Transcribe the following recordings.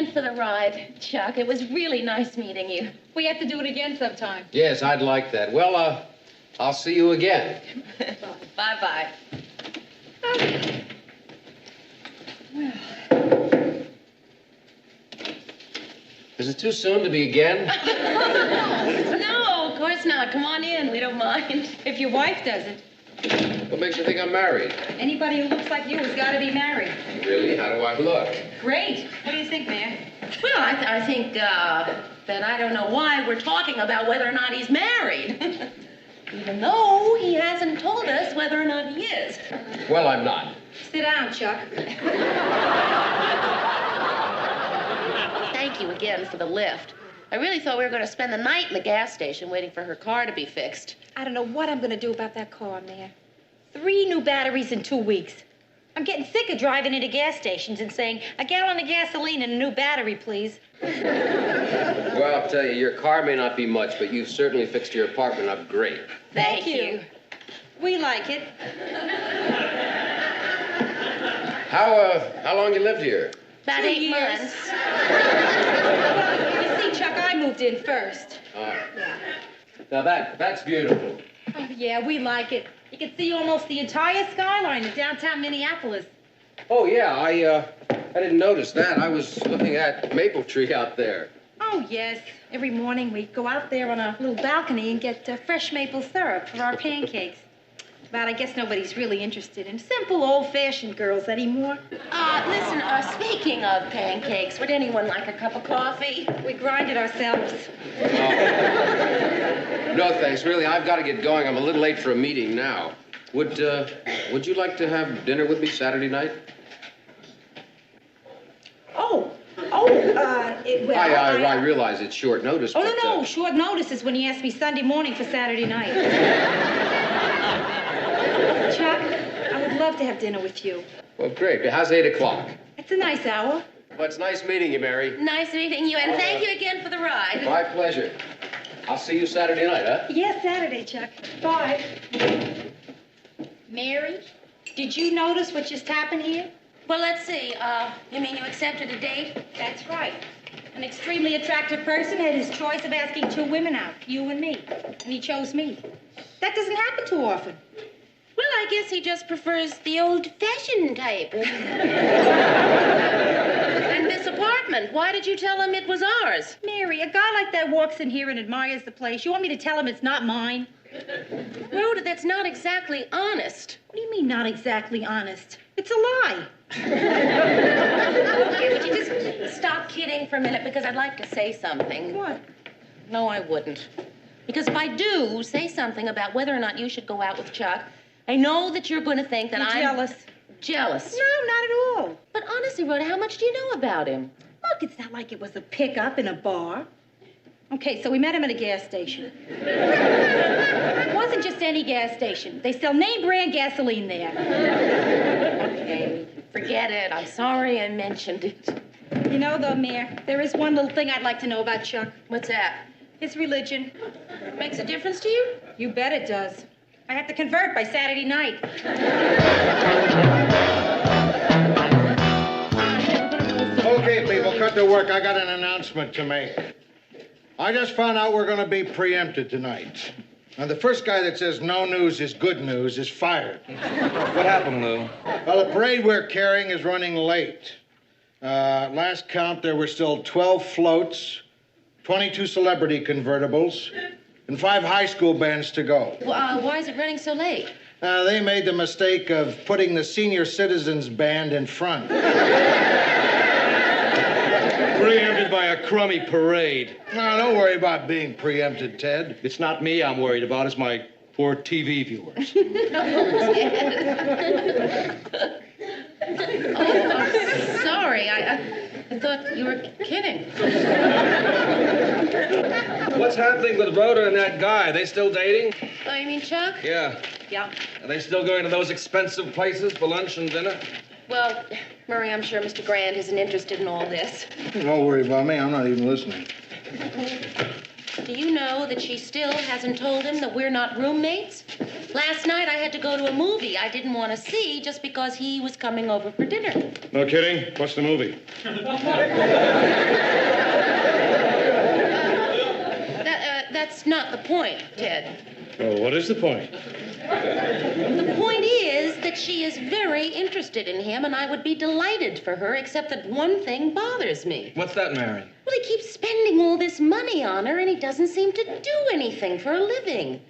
again for the ride, Chuck. It was really nice meeting you. We have to do it again sometime. Yes, I'd like that. Well, I'll see you again. Bye-bye. Is it too soon to be again? No, of course not. Come on in. We don't mind. If your wife doesn't. What makes you think I'm married? Anybody who looks like you has got to be married. Really? How do I look? Great. What do you think, Mayor? Well, I think that I don't know why we're talking about whether or not he's married. Even though he hasn't told us whether or not he is. Well, I'm not. Sit down, Chuck. Thank you again for the lift. I really thought we were going to spend the night in the gas station waiting for her car to be fixed. I don't know what I'm going to do about that car, Mayor. 3 new batteries in 2 weeks. I'm getting sick of driving into gas stations and saying, a gallon of gasoline and a new battery, please. Well, I'll tell you, your car may not be much, but you've certainly fixed your apartment up great. Thank you. We like it. How long you lived here? About 2 8 years. months. You see, Chuck, I moved in first. Now that's beautiful. Oh, yeah, we like it. You can see almost the entire skyline of downtown Minneapolis. Oh, yeah, I didn't notice that. I was looking at maple tree out there. Oh, yes. Every morning we go out there on a little balcony and get fresh maple syrup for our pancakes. But I guess nobody's really interested in simple, old-fashioned girls anymore. Listen, speaking of pancakes, would anyone like a cup of coffee? We grind it ourselves. No, thanks. Really, I've got to get going. I'm a little late for a meeting now. Would you like to have dinner with me Saturday night? I realize it's short notice, Oh, but... no. Short notice is when you ask me Sunday morning for Saturday night. Chuck, I would love to have dinner with you. Well, great. How's 8 o'clock? It's a nice hour. Well, it's nice meeting you, Mary. Nice meeting you, and thank you again for the ride. My pleasure. I'll see you Saturday night, huh? Yes, Saturday, Chuck. Bye. Mary, did you notice what just happened here? Well, let's see. You mean you accepted a date? That's right. An extremely attractive person had his choice of asking 2 women out, you and me. And he chose me. That doesn't happen too often. Well, I guess he just prefers the old-fashioned type. And this apartment, why did you tell him it was ours? Mary, a guy like that walks in here and admires the place. You want me to tell him it's not mine? Rhoda, that's not exactly honest. What do you mean, not exactly honest? It's a lie. Okay, would you just stop kidding for a minute, because I'd like to say something. What? No, I wouldn't. Because if I do say something about whether or not you should go out with Chuck, I know that you're going to think that I'm... jealous. Jealous? No, not at all. But honestly, Rhoda, how much do you know about him? Look, it's not like it was a pickup in a bar. Okay, so we met him at a gas station. It wasn't just any gas station. They sell name-brand gasoline there. Okay, forget it. I'm sorry I mentioned it. You know, though, Mayor, there is one little thing I'd like to know about Chuck. What's that? His religion. Makes a difference to you? You bet it does. I have to convert by Saturday night. Okay, people, cut to work. I got an announcement to make. I just found out we're going to be preempted tonight. And the first guy that says no news is good news is fired. What happened, Lou? Well, the parade we're carrying is running late. Last count, there were still 12 floats, 22 celebrity convertibles, and 5 high school bands to go. Why is it running so late? They made the mistake of putting the senior citizens band in front. Preempted by a crummy parade. No, don't worry about being preempted, Ted. It's not me I'm worried about, it's my poor TV viewers. Oh, sorry. I thought you were kidding. What's happening with Rhoda and that guy? Are they still dating? Oh, you mean Chuck? Yeah. Yeah. Are they still going to those expensive places for lunch and dinner? Well, Murray, I'm sure Mr. Grant isn't interested in all this. Don't worry about me. I'm not even listening. Do you know that she still hasn't told him that we're not roommates? Last night I had to go to a movie I didn't want to see just because he was coming over for dinner. No kidding? What's the movie? That's not the point, Ted. Well, what is the point? The point is that she is very interested in him, and I would be delighted for her, except that one thing bothers me. What's that, Mary? Well, he keeps spending all this money on her, and he doesn't seem to do anything for a living.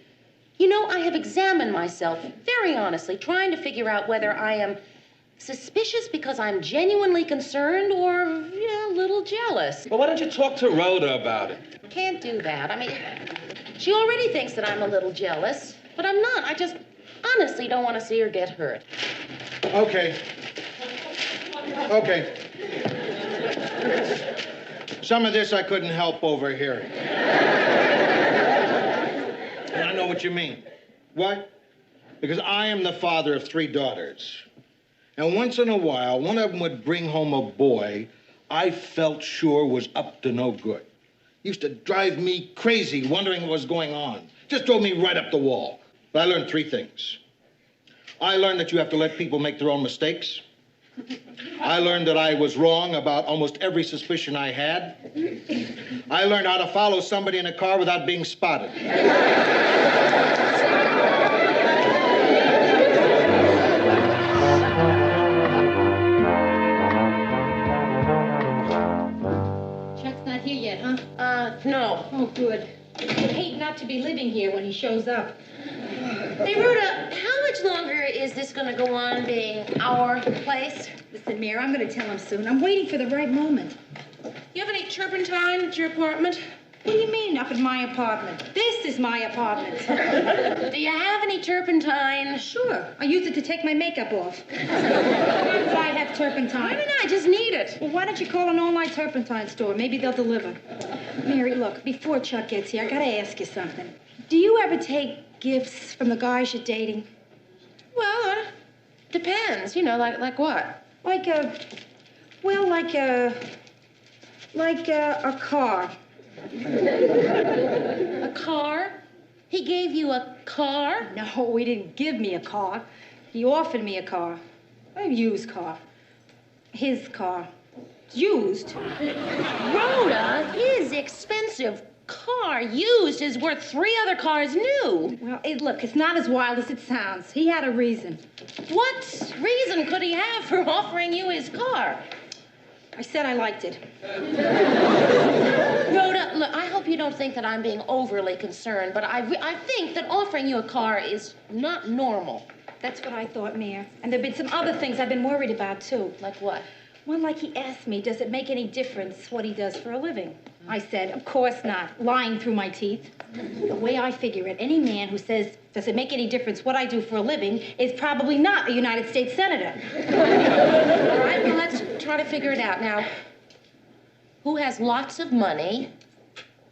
You know, I have examined myself very honestly, trying to figure out whether I am suspicious because I'm genuinely concerned or, a little jealous. Well, why don't you talk to Rhoda about it? Can't do that. I mean, she already thinks that I'm a little jealous, but I'm not. I just honestly don't want to see her get hurt. Okay. Some of this I couldn't help overhearing. And I know what you mean. What? Because I am the father of 3 daughters. And once in a while, one of them would bring home a boy I felt sure was up to no good. Used to drive me crazy wondering what was going on. Just drove me right up the wall. But I learned 3 things. I learned that you have to let people make their own mistakes. I learned that I was wrong about almost every suspicion I had. I learned how to follow somebody in a car without being spotted. Chuck's not here yet, huh? No. Oh, good. I'd hate not to be living here when he shows up. Hey, Rhoda, how much longer is this going to go on being our place? Listen, Mayor, I'm going to tell him soon. I'm waiting for the right moment. You have any turpentine at your apartment? What do you mean, up in my apartment? This is my apartment. Do you have any turpentine? Sure. I use it to take my makeup off. Why would I have turpentine? Why don't I just need it? Well, why don't you call an online turpentine store? Maybe they'll deliver. Mary, look, before Chuck gets here, I gotta ask you something. Do you ever take gifts from the guys you're dating? Well, depends. Like what? Like a car. A car? He gave you a car? No, he didn't give me a car. He offered me a car. A used car. His car. Used. Rhoda, his expensive car used is worth 3 other cars new. Well, look, it's not as wild as it sounds. He had a reason. What reason could he have for offering you his car? I said I liked it. Rhoda, look, I hope you don't think that I'm being overly concerned, but I think that offering you a car is not normal. That's what I thought, Mayor. And there've been some other things I've been worried about, too. Like what? One, like he asked me, does it make any difference what he does for a living? I said, of course not, lying through my teeth. The way I figure it, any man who says, does it make any difference what I do for a living, is probably not a United States Senator. All right, well, let's try to figure it out. Now, who has lots of money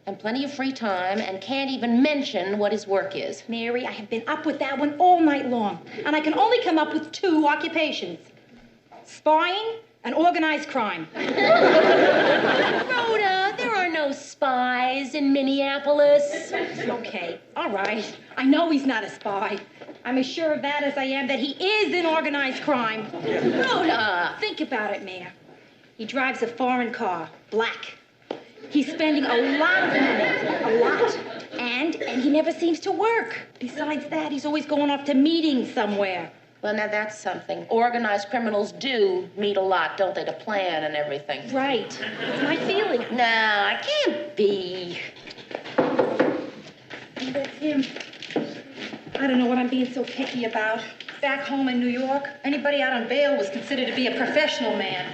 and plenty of free time and can't even mention what his work is? Mary, I have been up with that one all night long, and I can only come up with 2 occupations. Spying and organized crime. Rhoda, there are no spies in Minneapolis. Okay, all right. I know he's not a spy. I'm as sure of that as I am that he is in organized crime. Rhoda! Think about it, Mayor. He drives a foreign car, black. He's spending a lot of money, a lot. And he never seems to work. Besides that, he's always going off to meetings somewhere. Well, now that's something. Organized criminals do meet a lot, don't they, to plan and everything. Right. That's my feeling. No, it can't be. That's him. I don't know what I'm being so picky about. Back home in New York, anybody out on bail was considered to be a professional man.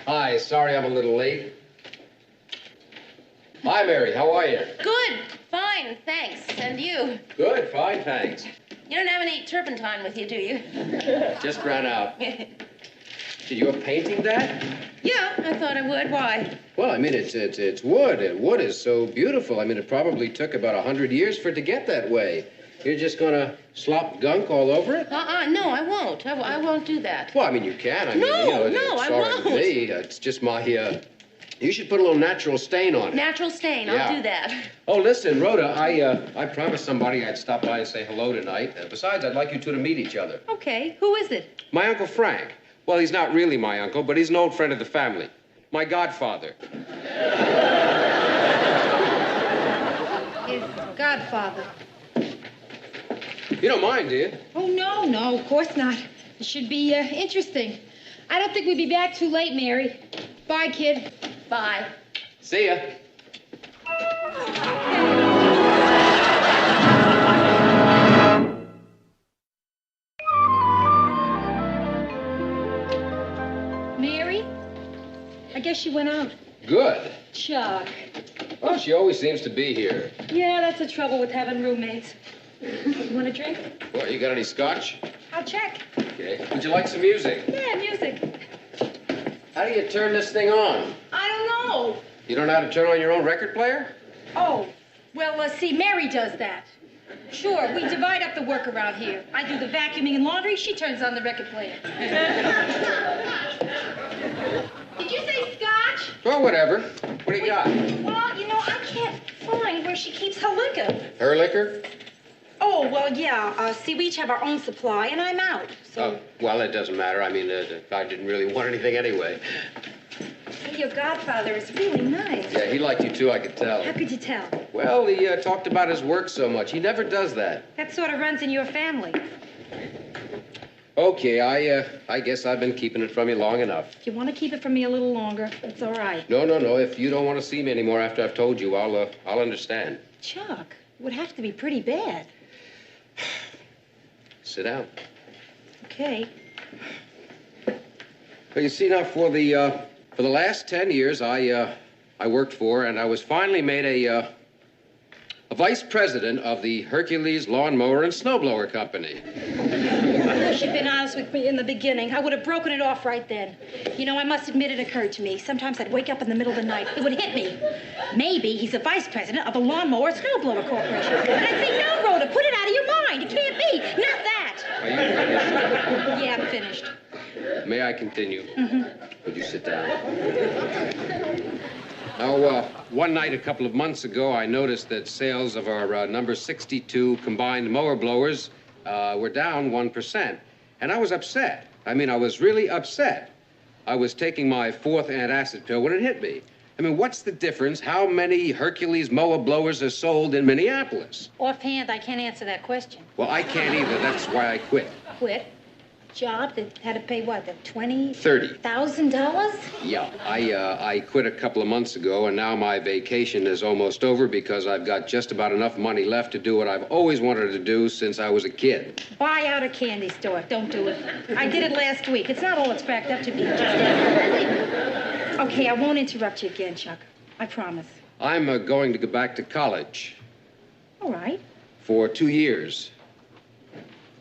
Hi, sorry I'm a little late. Hi, Mary, how are you? Good. Fine, thanks. And you? Good, fine, thanks. You don't have any turpentine with you, do you? Just ran out. You're painting that? Yeah, I thought I would. Why? Well, I mean, it's wood, and wood is so beautiful. I mean, it probably took about 100 years for it to get that way. You're just gonna slop gunk all over it? No, I won't. I won't do that. Well, I mean, you can. I mean, No, it's I sorry won't. to me. It's just my You should put a little natural stain on it. Natural stain, I'll do that. Oh, listen, Rhoda, I promised somebody I'd stop by and say hello tonight. Besides, I'd like you two to meet each other. Okay, who is it? My Uncle Frank. Well, he's not really my uncle, but he's an old friend of the family. My godfather. His godfather. You don't mind, do you? Oh, no, of course not. It should be interesting. I don't think we'll be back too late, Mary. Bye, kid. Bye. See ya. Mary? I guess she went out. Good. Chuck. Well, she always seems to be here. Yeah, that's the trouble with having roommates. You want a drink? Well, you got any scotch? I'll check. Okay. Would you like some music? Yeah, music. How do you turn this thing on? I don't know. You don't know how to turn on your own record player? Oh, well, see, Mary does that. Sure, we divide up the work around here. I do the vacuuming and laundry, she turns on the record player. Did you say scotch? Well, whatever. What do you got? Well, you know, I can't find where she keeps her liquor. Her liquor? Oh, well, yeah. See, we each have our own supply, and I'm out, so... Oh, well, it doesn't matter. I mean, I didn't really want anything anyway. Hey, your godfather is really nice. Yeah, he liked you, too, I could tell. How could you tell? Well, he talked about his work so much. He never does that. That sort of runs in your family. Okay, I guess I've been keeping it from you long enough. If you want to keep it from me a little longer, it's all right. No. If you don't want to see me anymore after I've told you, I'll understand. Chuck, it would have to be pretty bad. Sit down. Okay. Well, you see, now, for the last 10 years, I worked for, and I was finally made a vice president of the Hercules Lawnmower and Snowblower Company. I should have been honest with me in the beginning. I would have broken it off right then. You know, I must admit it occurred to me. Sometimes I'd wake up in the middle of the night. It would hit me. Maybe he's a vice president of the Lawnmower Snowblower Corporation. And I'd say, no, Rhoda, put it out of your mind. It can't be. Not that. Are you finished? Yeah, I'm finished. May I continue? Mm-hmm. Would you sit down? Now, one night a couple of months ago, I noticed that sales of our number 62 combined mower blowers were down 1%. And I was upset. I mean, I was really upset. I was taking my fourth antacid pill when it hit me. I mean, what's the difference? How many Hercules mower blowers are sold in Minneapolis? Offhand, I can't answer that question. Well, I can't either. That's why I quit. Quit? Job that had to pay what, the $30,000. $30,000? Yeah, I quit a couple of months ago, and now my vacation is almost over because I've got just about enough money left to do what I've always wanted to do since I was a kid. Buy out a candy store. Don't do it. I did it last week. It's not all it's cracked up to be. Okay, I won't interrupt you again, Chuck. I promise. I'm going to go back to college. All right. For 2 years.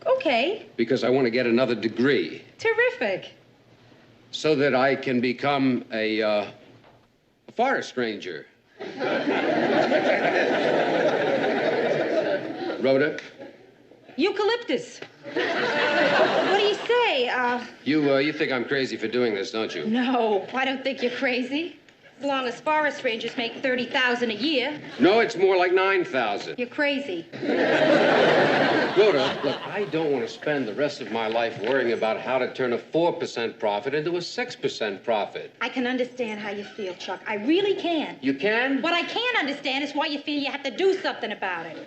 Okay. Because I want to get another degree. Terrific. So that I can become a forest ranger. Rhoda? Eucalyptus. What do you say? You think I'm crazy for doing this, don't you? No, I don't think you're crazy. As long as forest rangers make $30,000 a year. No, it's more like 9,000. You're crazy. Rhoda, look, I don't want to spend the rest of my life worrying about how to turn a 4% profit into a 6% profit. I can understand how you feel, Chuck. I really can. You can? What I can't understand is why you feel you have to do something about it.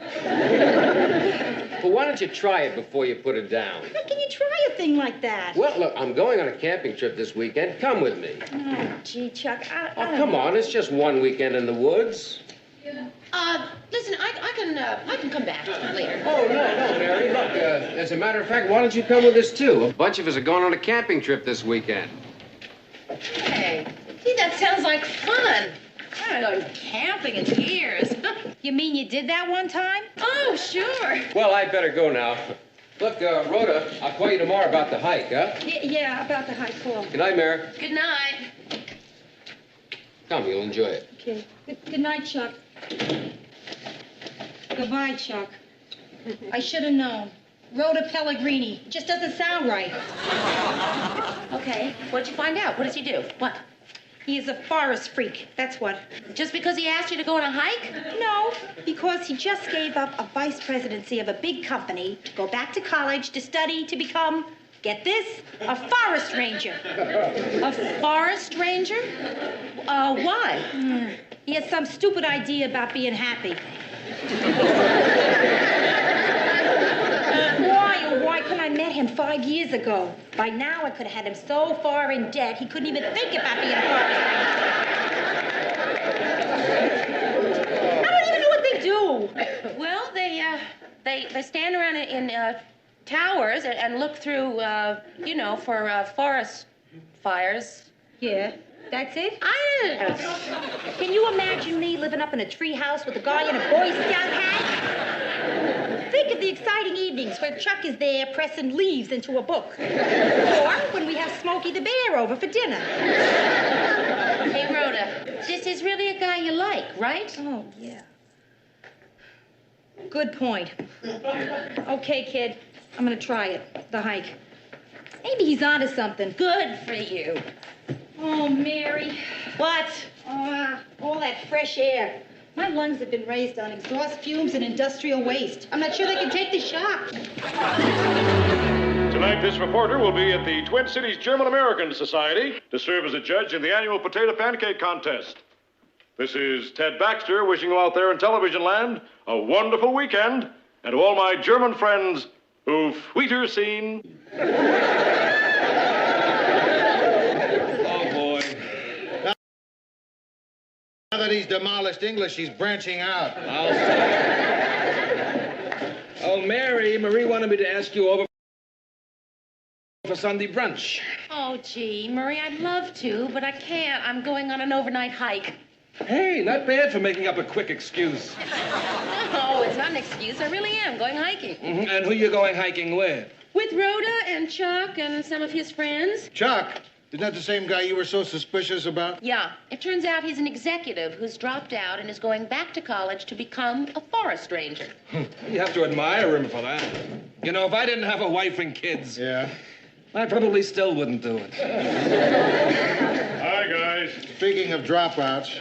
Well, why don't you try it before you put it down? How can you try a thing like that? Well, look, I'm going on a camping trip this weekend. Come with me. Oh, gee, Chuck, I don't Come know. on, it's just one weekend in the woods. Listen, I can come back later. Oh, no, Mary. Look, as a matter of fact, why don't you come with us, too? A bunch of us are going on a camping trip this weekend. Hey, gee, that sounds like fun. I haven't gone camping in years. You mean you did that one time? Oh, sure. Well, I'd better go now. Look, Rhoda, I'll call you tomorrow about the hike, huh? Yeah, about the high call. Good night, Mary. Good night. Come, you'll enjoy it. Okay. Good night, Chuck. Goodbye, Chuck. I should have known. Rhoda Pellegrini. Just doesn't sound right. Okay, what'd you find out? What does he do? What? He is a forest freak, that's what. Just because he asked you to go on a hike? No, because he just gave up a vice presidency of a big company to go back to college to study to become, get this, a forest ranger. A forest ranger? Why? He has some stupid idea about being happy. Why couldn't I met him 5 years ago? By now I could have had him so far in debt he couldn't even think about being a forest ranger. I don't even know what they do. Well, they stand around in towers and look through, for forest fires. Yeah, that's it? Can you imagine me living up in a tree house with a guy in a Boy Scout hat? Think of the exciting evenings where Chuck is there pressing leaves into a book. Or when we have Smokey the bear over for dinner. Hey, Rhoda, this is really a guy you like, right? Oh, yeah. Good point. Okay, kid, I'm gonna try it, the hike. Maybe he's onto something. Good for you. Oh, Mary. What? All that fresh air. My lungs have been raised on exhaust fumes and industrial waste. I'm not sure they can take the shock. Tonight, this reporter will be at the Twin Cities German-American Society to serve as a judge in the annual potato pancake contest. This is Ted Baxter wishing you out there in television land a wonderful weekend, and to all my German friends who've Weiter seen. Oh, boy. Now that he's demolished English, he's branching out. Oh, Marie wanted me to ask you over for Sunday brunch. Oh, gee, Marie, I'd love to, but I can't. I'm going on an overnight hike. Hey, not bad for making up a quick excuse. No, it's not an excuse. I really am going hiking. Mm-hmm. And who you going hiking with? With Rhoda and Chuck and some of his friends. Chuck, isn't that the same guy you were so suspicious about? Yeah. It turns out he's an executive who's dropped out and is going back to college to become a forest ranger. You have to admire him for that. You know, if I didn't have a wife and kids, Yeah. I probably still wouldn't do it. Hi, guys. Speaking of dropouts,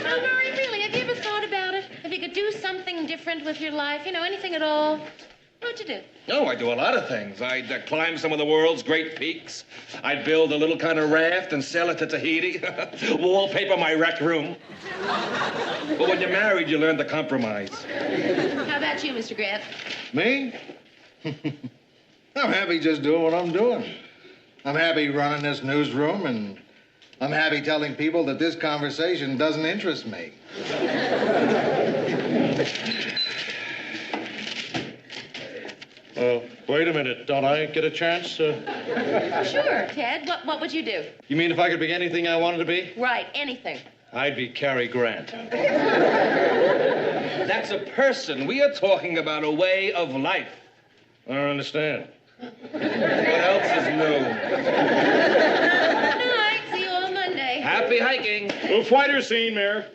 Oh, Murray, really, have you ever thought about it? If you could do something different with your life, anything at all, what would you do? Oh, I do a lot of things. I'd climb some of the world's great peaks. I'd build a little kind of raft and sell it to Tahiti. Wallpaper my rec room. But when you're married, you learn to compromise. How about you, Mr. Grant? me? I'm happy just doing what I'm doing. I'm happy running this newsroom, and I'm happy telling people that this conversation doesn't interest me. Wait a minute. Don't I get a chance? Sure, Ted. What would you do? You mean if I could be anything I wanted to be? Right, anything. I'd be Cary Grant. That's a person. We are talking about a way of life. I don't understand. What else is new? All right, see you all Monday. Happy hiking. Who've Weiter seen, Mayor?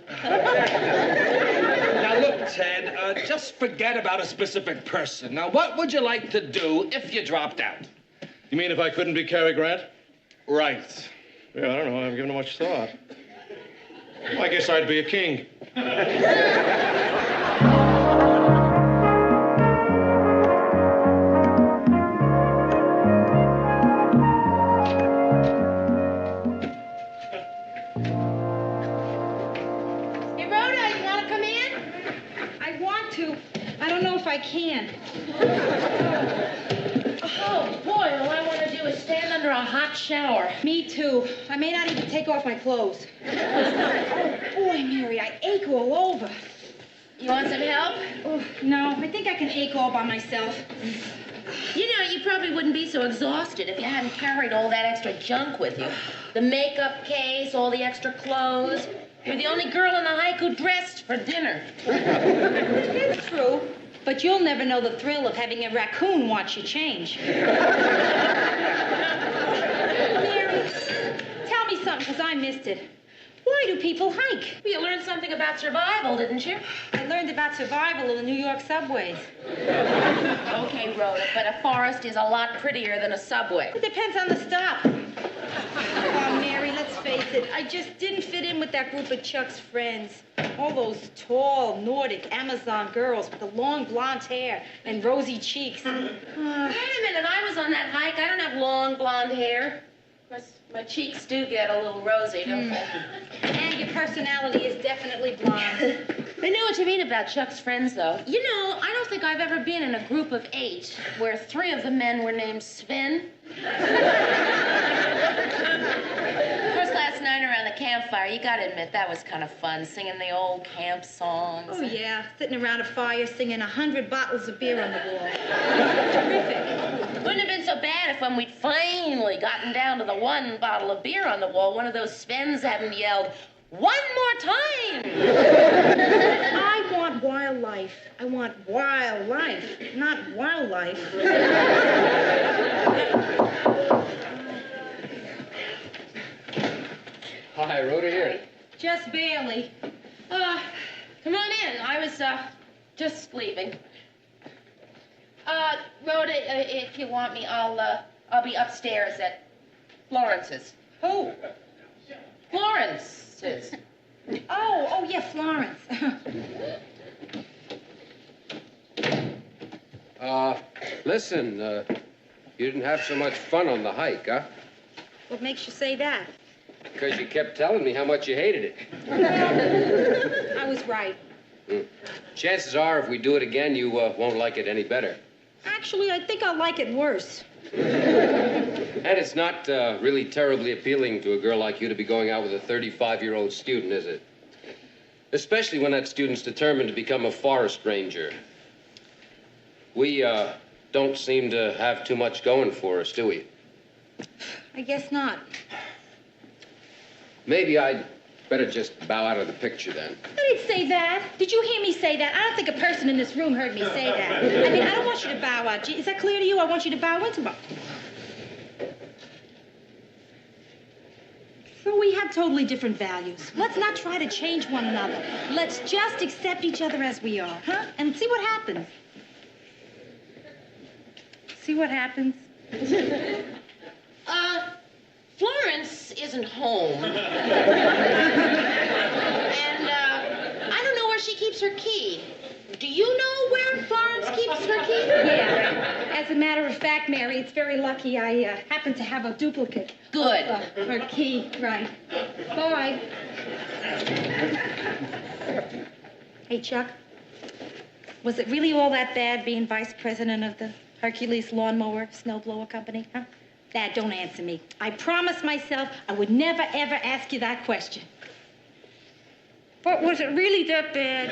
Now, look, Ted, just forget about a specific person. Now, what would you like to do if you dropped out? You mean if I couldn't be Cary Grant? Right. Yeah, I don't know. I haven't given it much thought. I guess I'd be a king. Hey, Rhoda, you want to come in? I want to. I don't know if I can. Oh, boy, all I want to do is stand under a hot shower. Me too. I may not even take off my clothes. Oh, boy, Mary, I ache all over. You want some help? Oh, no, I think I can ache all by myself. You probably wouldn't be so exhausted if you hadn't carried all that extra junk with you. The makeup case, all the extra clothes. You're the only girl on the hike who dressed for dinner. It's true. But you'll never know the thrill of having a raccoon watch you change. Mary, tell me something, because I missed it. Why do people hike? You learned something about survival, didn't you? I learned about survival in the New York subways. Okay, Rhoda, but a forest is a lot prettier than a subway. It depends on the stop. Oh, face it, I just didn't fit in with that group of Chuck's friends. All those tall, Nordic Amazon girls with the long blonde hair and rosy cheeks. Wait a minute, I was on that hike. I don't have long blonde hair. Of course, my cheeks do get a little rosy, don't they? And your personality is definitely blonde. I know what you mean about Chuck's friends, though. You know, I don't think I've ever been in a group of 8 where 3 of the men were named Sven. Of course, last night around the campfire, you gotta admit, that was kind of fun, singing the old camp songs. Oh, yeah, sitting around a fire singing 100 bottles of beer on the wall. Terrific. Wouldn't have been so bad if when we'd finally gotten down to the 1 bottle of beer on the wall, one of those Svens hadn't yelled, "One more time!" I want wildlife. I want wildlife, not wildlife. Hi, Rhoda here. Just barely. Come on in. I was, just leaving. Rhoda, if you want me, I'll be upstairs at Florence's. Who? Florence's. Oh, yeah, Florence. Listen, you didn't have so much fun on the hike, huh? What makes you say that? Because you kept telling me how much you hated it. I was right. Chances are, if we do it again, you won't like it any better. Actually, I think I'll like it worse. And it's not really terribly appealing to a girl like you to be going out with a 35-year-old student, is it? Especially when that student's determined to become a forest ranger. We don't seem to have too much going for us, do we? I guess not. Maybe I'd better just bow out of the picture then. I didn't say that. Did you hear me say that? I don't think a person in this room heard me say that. I mean, I don't want you to bow out. Is that clear to you? I want you to bow into bow. So we have totally different values. Let's not try to change one another. Let's just accept each other as we are, huh? And see what happens. See what happens? Florence isn't home. And, I don't know where she keeps her key. Do you know where Florence keeps her key? Yeah. As a matter of fact, Mary, it's very lucky I happen to have a duplicate. Good. Of her key, right. Bye. Hey, Chuck. Was it really all that bad being vice president of the Hercules Lawnmower Snowblower Company, huh? Dad, don't answer me. I promised myself I would never, ever ask you that question. But was it really that bad?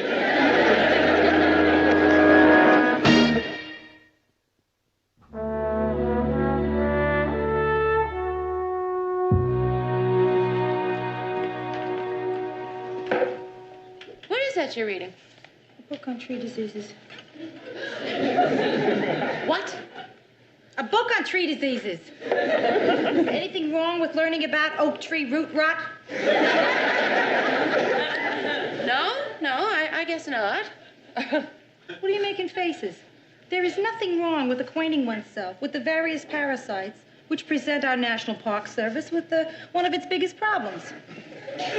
What is that you're reading? A book on tree diseases. What? A book on tree diseases. Anything wrong with learning about oak tree root rot? No, I guess not. What are you making faces? There is nothing wrong with acquainting oneself with the various parasites which present our National Park Service with one of its biggest problems.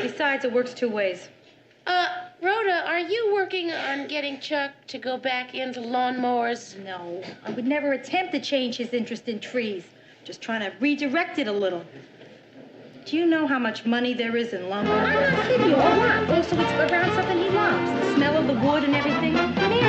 Besides, it works 2 ways. Rhoda, are you working on getting Chuck to go back into lawnmowers? No, I would never attempt to change his interest in trees. Just trying to redirect it a little. Do you know how much money there is in lumber? I'm not kidding you, a lot. Also, it's around something he loves. The smell of the wood and everything. I mean,